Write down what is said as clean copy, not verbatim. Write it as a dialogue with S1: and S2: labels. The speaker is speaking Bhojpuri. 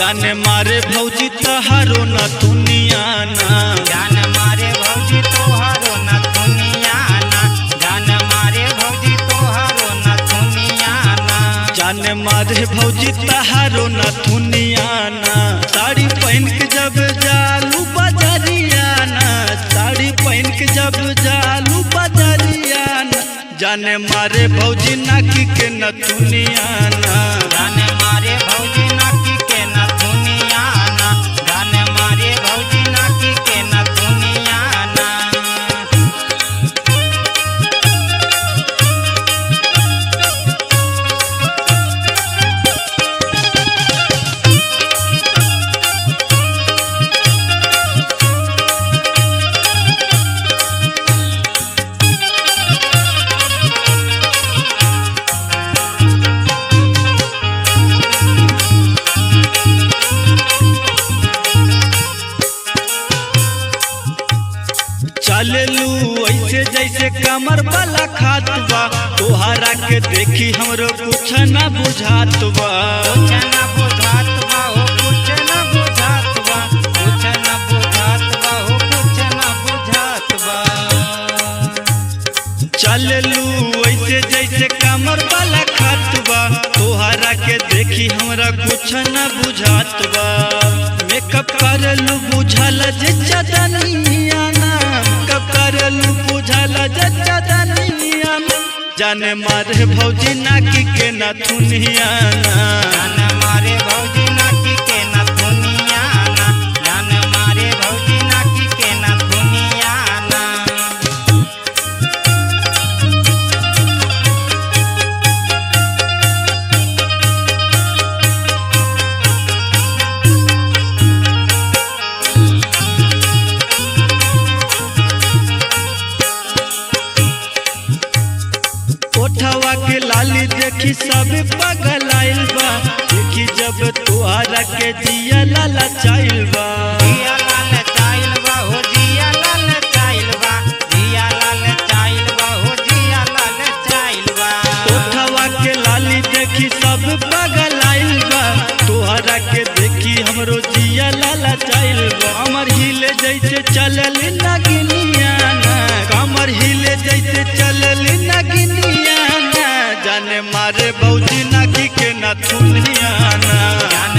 S1: जाने मारे भौजी तहारो न दुनियाना,
S2: जान मारे भौजी तोहारो न दुनियाना, जान मारे भौजी तोहारो न दुनियाना,
S1: जाने मारे भौजी तहारो न दुनियाना। साड़ी पहन के जब जालू बजरियाना, साड़ी पहन के जब जालू बजरियाना, जाने मारे भौजी नाकी के न दुनियाना,
S2: जान मारे भौजी नाकी के न दुनियाना, जान मारे भौजी नाकी के न दुनियाना।
S1: चललू ऐसे जैसे कमर वाला खात बा, तोहरा के देखी हमरो कुछ न बुझात बा।
S2: कुछ न बुझात बा हो, कुछ न बुझात बा, कुछ न बुझात बा हो, कुछ न बुझात बा।
S1: चललू ऐसे जैसे कमर वाला खात बा, तोहरा के देखी हमरा कुछ न बुझात बा। मेकअप करलू बुझल जे चदनियाना, मेकअप करलू बुझल जे चदनियाना, जाने मारे भौजी नाकी के न दुनियाना,
S2: जान मारे भौजी नाकी के न दुनियाना, जान मारे भौजी नाकी के न दुनियाना।
S1: ओठवा के लाली देखी सब पगल आइल बा, देखी जब तोहरा के जिया लाला चाइल बा।
S2: जिया लाल चाइल बा हो, जिया लाल चाइल बा, जिया लाल चाइल बा हो, जिया लाल चाइल बा।
S1: ओठवा के लाली देखी सब पगल आइल बा, तोहरा के देखी हमरो जिया लाला चाइल बा। कमर हिले जैसे चलल नगिनियाना, कमर हिले जैसे चलल नगिनियाना, जाने मारे भौजी नाकी के न दुनियाना,
S2: जान